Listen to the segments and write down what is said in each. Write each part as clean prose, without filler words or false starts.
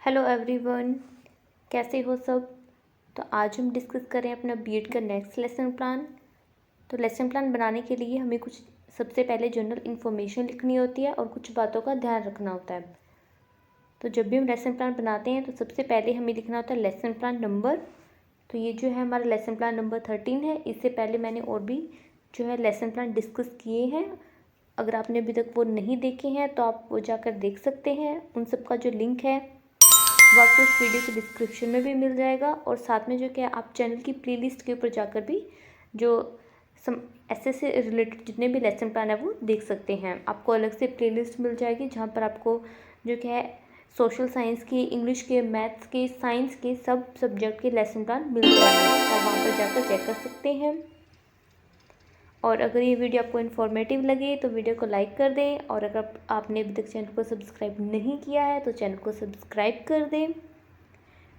Hello everyone, कैसे हो सब। तो आज हम डिस्कस करें अपना बीएड का नेक्स्ट लेसन प्लान। तो लेसन प्लान बनाने के लिए हमें कुछ सबसे पहले जनरल इन्फॉर्मेशन लिखनी होती है और कुछ बातों का ध्यान रखना होता है। तो जब भी हम लेसन प्लान बनाते हैं तो सबसे पहले हमें लिखना होता है लेसन प्लान नंबर। तो ये जो है हमारा लेसन प्लान नंबर 13 है। इससे पहले मैंने और भी जो है लेसन प्लान डिस्कस किए हैं। अगर आपने अभी तक वो नहीं देखे हैं तो आप वो जाकर देख सकते हैं। उन सब का जो लिंक है वो आपको इस वीडियो के डिस्क्रिप्शन में भी मिल जाएगा। और साथ में जो क्या आप चैनल की प्लेलिस्ट के ऊपर जाकर भी जो ऐसे से रिलेटेड जितने भी लेसन प्लान है वो देख सकते हैं। आपको अलग से प्लेलिस्ट मिल जाएगी जहाँ पर आपको जो क्या है सोशल साइंस के, इंग्लिश के, मैथ्स के, साइंस के सब सब्जेक्ट के लेसन प्लान मिल जाएंगे। तो आप वहाँ पर जाकर चेक कर सकते हैं। और अगर ये वीडियो आपको इन्फॉर्मेटिव लगे तो वीडियो को लाइक कर दें। और अगर आपने अभी तक चैनल को सब्सक्राइब नहीं किया है तो चैनल को सब्सक्राइब कर दें।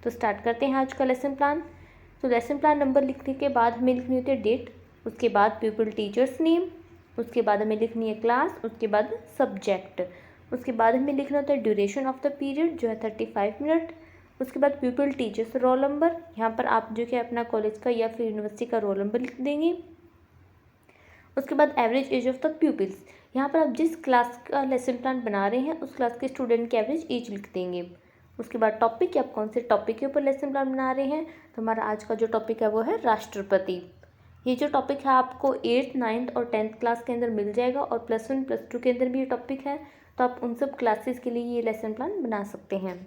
तो स्टार्ट करते हैं आज का लेसन प्लान। तो लेसन प्लान नंबर लिखने के बाद हमें लिखनी होती है डेट, उसके बाद पीपल टीचर्स नेम, उसके बाद हमें लिखनी है क्लास, उसके बाद सब्जेक्ट, उसके बाद हमें लिखना होता है ड्यूरेशन ऑफ द पीरियड जो है 35 मिनट। उसके बाद पीपल टीचर्स रोल नंबर, यहाँ पर आप जो कि अपना कॉलेज का या फिर यूनिवर्सिटी का रोल नंबर लिख देंगे। उसके बाद average age of the pupils, यहाँ पर आप जिस क्लास का लेसन प्लान बना रहे हैं उस क्लास के स्टूडेंट की एवरेज एज लिख देंगे। उसके बाद टॉपिक, आप कौन से टॉपिक के ऊपर लेसन प्लान बना रहे हैं। तो हमारा आज का जो टॉपिक है वो है राष्ट्रपति। ये जो टॉपिक है आपको 8th, 9th और 10th क्लास के अंदर मिल जाएगा और +1, +2 के अंदर भी ये टॉपिक है। तो आप उन सब क्लासेस के लिए ये लेसन प्लान बना सकते हैं।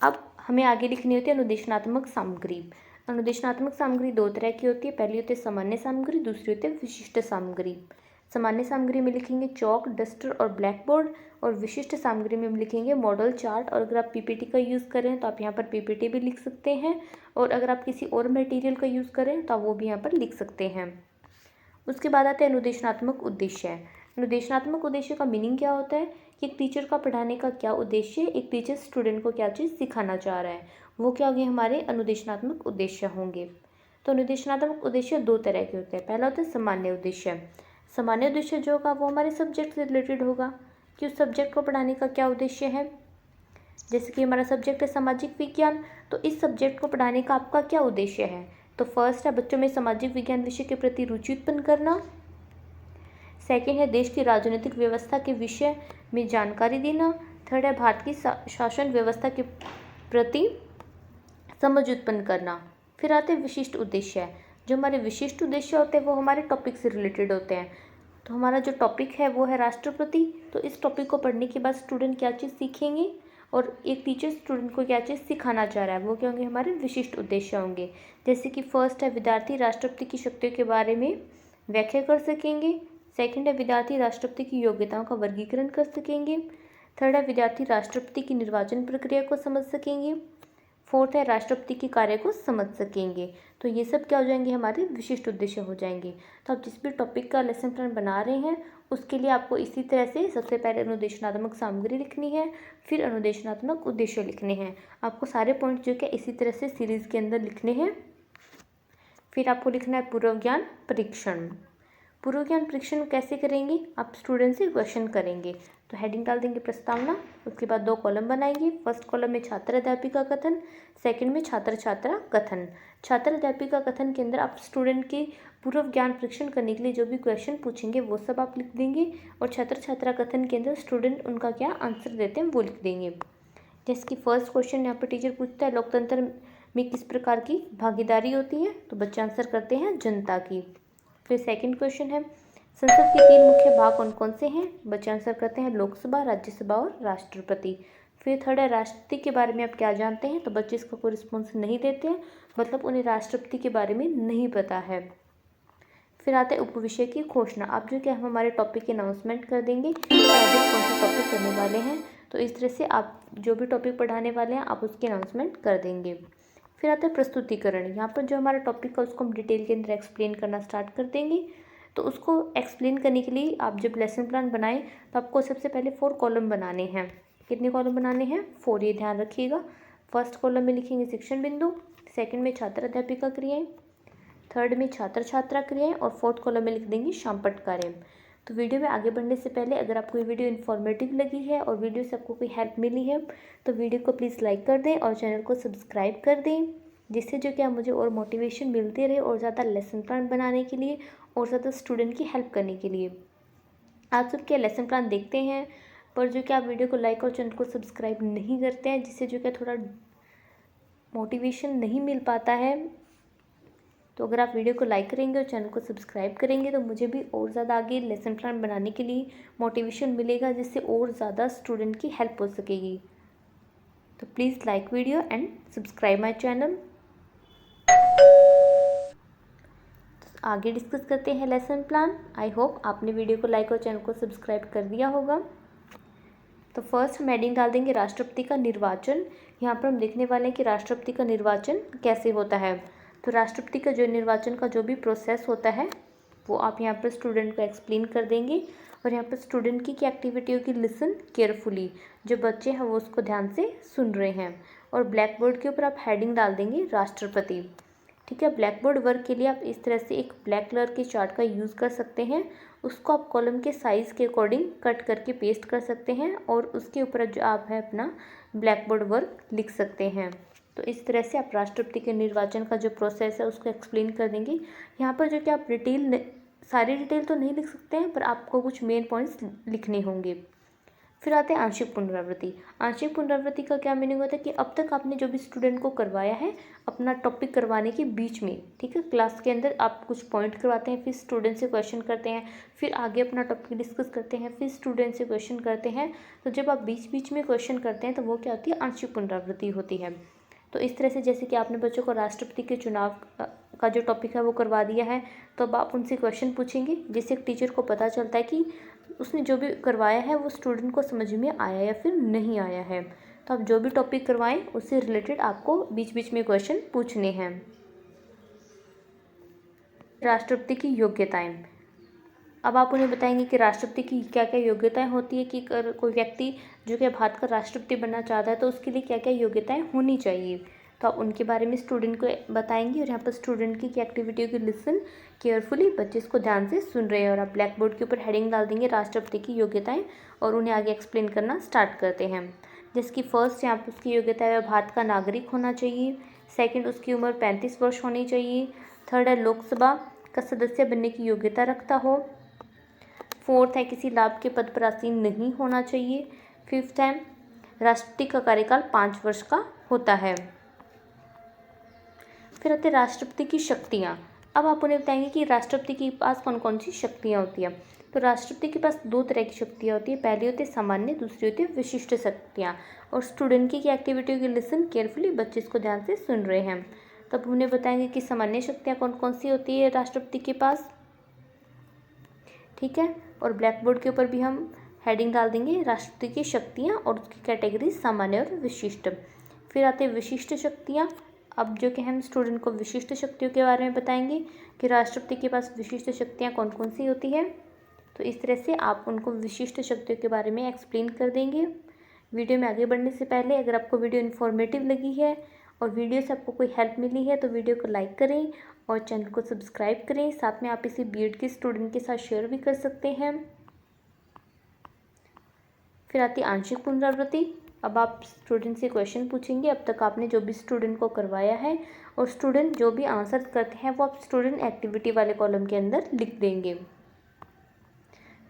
अब हमें आगे लिखनी होती है अनुदेशनात्मक सामग्री। अनुदेशनात्मक सामग्री दो तरह की होती है। पहली होती है सामान्य सामग्री, दूसरी होती है विशिष्ट सामग्री। सामान्य सामग्री में लिखेंगे चौक, डस्टर और ब्लैक बोर्ड। और विशिष्ट सामग्री में हम लिखेंगे मॉडल चार्ट। और अगर आप पीपीटी का यूज़ करें तो आप यहाँ पर पीपीटी भी लिख सकते हैं। और अगर आप किसी और मटेरियल का यूज़ करें तो आप वो भी यहाँ पर लिख सकते हैं। उसके बाद आता है अनुदेशनात्मक उद्देश्य। अनुदेशनात्मक उद्देश्य का मीनिंग क्या होता है कि एक टीचर का पढ़ाने का क्या उद्देश्य है, एक टीचर स्टूडेंट को क्या चीज़ सिखाना चाह रहा है, वो क्या होंगे हमारे अनुदेशनात्मक उद्देश्य होंगे। तो अनुदेशनात्मक उद्देश्य दो तरह के होते हैं। पहला होता है सामान्य उद्देश्य। सामान्य उद्देश्य जो होगा वो हमारे सब्जेक्ट से रिलेटेड होगा कि उस सब्जेक्ट को पढ़ाने का क्या उद्देश्य है। जैसे कि हमारा सब्जेक्ट है सामाजिक विज्ञान, तो इस सब्जेक्ट को पढ़ाने का आपका क्या उद्देश्य है। तो फर्स्ट है बच्चों में सामाजिक विज्ञान विषय के प्रति रुचि उत्पन्न करना। सेकेंड है देश की राजनीतिक व्यवस्था के विषय में जानकारी देना। थर्ड है भारत की शासन व्यवस्था के प्रति समझ उत्पन्न करना। फिर आते हैं विशिष्ट उद्देश्य। जो हमारे विशिष्ट उद्देश्य होते हैं वो हमारे टॉपिक से रिलेटेड होते हैं। तो हमारा जो टॉपिक है वो है राष्ट्रपति। तो इस टॉपिक को पढ़ने के बाद स्टूडेंट क्या चीज़ सीखेंगे और एक टीचर स्टूडेंट को क्या चीज़ सिखाना चाह रहा है, वो क्या होंगे हमारे विशिष्ट उद्देश्य होंगे। जैसे कि फर्स्ट है विद्यार्थी राष्ट्रपति की शक्तियों के बारे में व्याख्या कर सकेंगे। सेकंड है विद्यार्थी राष्ट्रपति की योग्यताओं का वर्गीकरण कर सकेंगे। थर्ड है विद्यार्थी राष्ट्रपति की निर्वाचन प्रक्रिया को समझ सकेंगे। फोर्थ है राष्ट्रपति के कार्य को समझ सकेंगे। तो ये सब क्या हो जाएंगे हमारे विशिष्ट उद्देश्य हो जाएंगे। तो आप जिस भी टॉपिक का लेसन प्लान बना रहे हैं उसके लिए आपको इसी तरह से सबसे पहले अनुदेशनात्मक सामग्री लिखनी है, फिर अनुदेशनात्मक उद्देश्य लिखने हैं। आपको सारे पॉइंट जो कि इसी तरह से सीरीज के अंदर लिखने हैं। फिर आपको लिखना है पूर्व ज्ञान परीक्षण। पूर्व ज्ञान परीक्षण कैसे करेंगे, आप स्टूडेंट से क्वेश्चन करेंगे। तो हेडिंग डाल देंगे प्रस्तावना। उसके बाद दो कॉलम बनाएंगे। फर्स्ट कॉलम में छात्र अध्यापिका कथन, सेकंड में छात्र छात्रा कथन। छात्र अध्यापिका कथन के अंदर आप स्टूडेंट के पूर्व ज्ञान परीक्षण करने के लिए जो भी क्वेश्चन पूछेंगे वो सब आप लिख देंगे। और छात्र छात्रा कथन के अंदर स्टूडेंट उनका क्या आंसर देते हैं वो लिख देंगे। जैसे कि फर्स्ट क्वेश्चन यहाँ पर टीचर पूछता है लोकतंत्र में किस प्रकार की भागीदारी होती है, तो बच्चे आंसर करते हैं जनता की। फिर सेकंड क्वेश्चन है संसद के 3 मुख्य भाग कौन कौन से हैं, बच्चे आंसर करते हैं लोकसभा, राज्यसभा और राष्ट्रपति। फिर थर्ड है राष्ट्रपति के बारे में आप क्या जानते हैं, तो बच्चे इसका कोई रिस्पॉन्स नहीं देते हैं, मतलब उन्हें राष्ट्रपति के बारे में नहीं पता है। फिर आता है उपविषय की घोषणा। आप जो क्या हम हमारे टॉपिक की अनाउंसमेंट कर देंगे कि आज हम कौन सा टॉपिक करने वाले हैं। तो इस तरह से आप जो भी टॉपिक पढ़ाने वाले हैं आप उसकी अनाउंसमेंट कर देंगे। फिर आता है प्रस्तुतिकरण। यहाँ पर जो हमारा टॉपिक है उसको हम डिटेल के अंदर एक्सप्लेन करना स्टार्ट कर देंगे। तो उसको एक्सप्लेन करने के लिए आप जब लेसन प्लान बनाएं तो आपको सबसे पहले 4 कॉलम बनाने हैं। कितने कॉलम बनाने हैं, 4, ये ध्यान रखिएगा। फर्स्ट कॉलम में लिखेंगे शिक्षण बिंदु, सेकंड में छात्र अध्यापिका क्रियाएं, थर्ड में छात्र छात्रा क्रियाएं और फोर्थ कॉलम में लिख देंगे शामपट कार्य। तो वीडियो में आगे बढ़ने से पहले अगर आपको ये वीडियो इन्फॉर्मेटिव लगी है और वीडियो से आपको कोई हेल्प मिली है तो वीडियो को प्लीज़ लाइक कर दें और चैनल को सब्सक्राइब कर दें, जिससे जो क्या मुझे और मोटिवेशन मिलती रहे और ज़्यादा लेसन प्लान बनाने के लिए और ज़्यादा स्टूडेंट की हेल्प करने के लिए। आप सब क्या लेसन प्लान देखते हैं पर जो क्या आप वीडियो को लाइक और चैनल को सब्सक्राइब नहीं करते हैं, जिससे जो क्या थोड़ा मोटिवेशन नहीं मिल पाता है। तो अगर आप वीडियो को लाइक करेंगे और चैनल को सब्सक्राइब करेंगे तो मुझे भी और ज़्यादा आगे लेसन प्लान बनाने के लिए मोटिवेशन मिलेगा, जिससे और ज़्यादा स्टूडेंट की हेल्प हो सकेगी। तो please like video and subscribe my channel. आगे डिस्कस करते हैं लेसन प्लान। आई होप आपने वीडियो को लाइक और चैनल को सब्सक्राइब कर दिया होगा। तो फर्स्ट हम हेडिंग डाल देंगे राष्ट्रपति का निर्वाचन। यहाँ पर हम देखने वाले हैं कि राष्ट्रपति का निर्वाचन कैसे होता है। तो राष्ट्रपति का जो निर्वाचन का जो भी प्रोसेस होता है वो आप यहाँ पर स्टूडेंट को एक्सप्लेन कर देंगे और यहाँ पर स्टूडेंट की क्या एक्टिविटी होगी, लिसन केयरफुली। जो बच्चे हैं वो उसको ध्यान से सुन रहे हैं और ब्लैक बोर्ड के ऊपर आप हेडिंग डाल देंगे राष्ट्रपति। ठीक है, ब्लैक बोर्ड वर्क के लिए आप इस तरह से एक ब्लैक कलर के चार्ट का यूज़ कर सकते हैं। उसको आप कॉलम के साइज़ के अकॉर्डिंग कट करके पेस्ट कर सकते हैं और उसके ऊपर जो आप है अपना ब्लैक बोर्ड वर्क लिख सकते हैं। तो इस तरह से आप राष्ट्रपति के निर्वाचन का जो प्रोसेस है उसको एक्सप्लेन कर देंगे। यहाँ पर जो कि आप सारी डिटेल तो नहीं लिख सकते हैं पर आपको कुछ मेन पॉइंट्स लिखने होंगे। फिर आते हैं आंशिक पुनरावृत्ति। आंशिक पुनरावृत्ति का क्या मीनिंग होता है कि अब तक आपने जो भी स्टूडेंट को करवाया है अपना टॉपिक करवाने के बीच में, ठीक है, क्लास के अंदर आप कुछ पॉइंट करवाते हैं, फिर स्टूडेंट से क्वेश्चन करते हैं, फिर आगे अपना टॉपिक डिस्कस करते हैं, फिर स्टूडेंट से क्वेश्चन करते हैं। तो जब आप बीच बीच में क्वेश्चन करते हैं तो वो क्या होती है, आंशिक पुनरावृत्ति होती है। तो इस तरह से जैसे कि आपने बच्चों को राष्ट्रपति के चुनाव का जो टॉपिक है वो करवा दिया है, तो अब आप उनसे क्वेश्चन पूछेंगे जिससे टीचर को पता चलता है कि उसने जो भी करवाया है वो स्टूडेंट को समझ में आया या फिर नहीं आया है। तो आप जो भी टॉपिक करवाएं उससे रिलेटेड आपको बीच बीच में क्वेश्चन पूछने हैं। राष्ट्रपति की योग्यताएं। अब आप उन्हें बताएंगे कि राष्ट्रपति की क्या क्या योग्यताएं होती है, कि कोई व्यक्ति जो कि भारत का राष्ट्रपति बनना चाहता है तो उसके लिए क्या क्या योग्यताएं होनी चाहिए। तो आप उनके बारे में स्टूडेंट को बताएंगे और यहाँ पर स्टूडेंट की क्या एक्टिविटी होगी, लिसन केयरफुली, बच्चे इसको ध्यान से सुन रहे हैं और आप ब्लैक बोर्ड के ऊपर हेडिंग डाल देंगे राष्ट्रपति की योग्यताएं और उन्हें आगे एक्सप्लेन करना स्टार्ट करते हैं। जिसकी फर्स्ट यहाँ पर उसकी योग्यता है भारत का नागरिक होना चाहिए। सेकेंड, उसकी उम्र 35 वर्ष होनी चाहिए। थर्ड है लोकसभा का सदस्य बनने की योग्यता रखता हो। फोर्थ है किसी लाभ के पद पर आसीन नहीं होना चाहिए। फिफ्थ है राष्ट्रपति का कार्यकाल 5 वर्ष का होता है। फिर आते राष्ट्रपति की शक्तियाँ। अब आप उन्हें बताएंगे कि राष्ट्रपति के पास कौन कौन सी शक्तियाँ होती हैं। तो राष्ट्रपति के पास 2 तरह की शक्तियाँ होती है, पहली होती है सामान्य, दूसरी होती है विशिष्ट शक्तियाँ। और स्टूडेंट की क्या एक्टिविटी होगी, लिसन केयरफुली, बच्चे इसको ध्यान से सुन रहे हैं। तब उन्हें बताएंगे कि सामान्य शक्तियाँ कौन कौन सी होती है राष्ट्रपति के पास, ठीक है। और ब्लैक बोर्ड के ऊपर भी हम हेडिंग डाल देंगे राष्ट्रपति की शक्तियाँ और उसकी कैटेगरी सामान्य और विशिष्ट। फिर आते हैं विशिष्ट शक्तियाँ। अब जो कि हम स्टूडेंट को विशिष्ट शक्तियों के बारे में बताएंगे कि राष्ट्रपति के पास विशिष्ट शक्तियाँ कौन कौन सी होती है। तो इस तरह से आप उनको विशिष्ट शक्तियों के बारे में एक्सप्लेन कर देंगे। वीडियो में आगे बढ़ने से पहले अगर आपको वीडियो इन्फॉर्मेटिव लगी है और वीडियो से आपको कोई हेल्प मिली है तो वीडियो को लाइक करें और चैनल को सब्सक्राइब करें। साथ में आप इसे बीएड के स्टूडेंट के साथ शेयर भी कर सकते हैं। फिर आती है आंशिक पुनरावृत्ति। अब आप स्टूडेंट से क्वेश्चन पूछेंगे, अब तक आपने जो भी स्टूडेंट को करवाया है और स्टूडेंट जो भी आंसर करते हैं वो आप स्टूडेंट एक्टिविटी वाले कॉलम के अंदर लिख देंगे।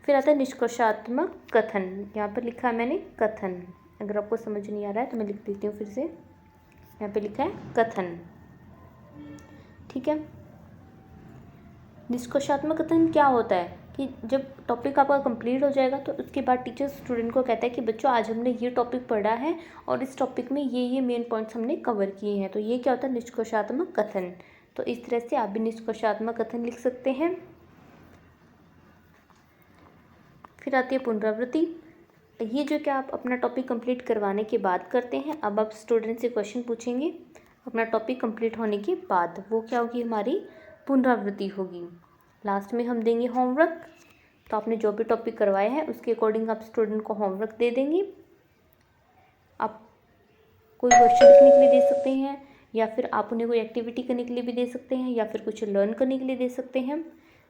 फिर आता है निष्कर्षात्मक कथन। यहाँ पर लिखा है मैंने कथन, अगर आपको समझ नहीं आ रहा है तो मैं लिख देती हूँ फिर से। यहाँ पे लिखा है कथन, ठीक है। निष्कर्षात्मक कथन क्या होता है कि जब टॉपिक आपका कंप्लीट हो जाएगा तो उसके बाद टीचर स्टूडेंट को कहता है कि बच्चों आज हमने ये टॉपिक पढ़ा है और इस टॉपिक में ये मेन पॉइंट्स हमने कवर किए हैं। तो ये क्या होता है, निष्कर्षात्मक कथन। तो इस तरह से आप भी निष्कर्षात्मक कथन लिख सकते हैं। फिर आती है पुनरावृत्ति। ये जो कि आप अपना टॉपिक कंप्लीट करवाने के बाद करते हैं। अब आप स्टूडेंट से क्वेश्चन पूछेंगे अपना टॉपिक कंप्लीट होने के बाद, वो क्या होगी, हमारी पुनरावृत्ति होगी। लास्ट में हम देंगे होमवर्क। तो आपने जो भी टॉपिक करवाया है उसके अकॉर्डिंग आप स्टूडेंट को होमवर्क दे देंगे। आप कोई क्वेश्चन लिखने के लिए दे सकते हैं या फिर आप उन्हें कोई एक्टिविटी करने के लिए भी दे सकते हैं या फिर कुछ लर्न करने के लिए दे सकते हैं।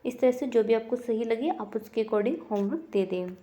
इस तरह से जो भी आपको सही लगे आप उसके अकॉर्डिंग होमवर्क दे दें।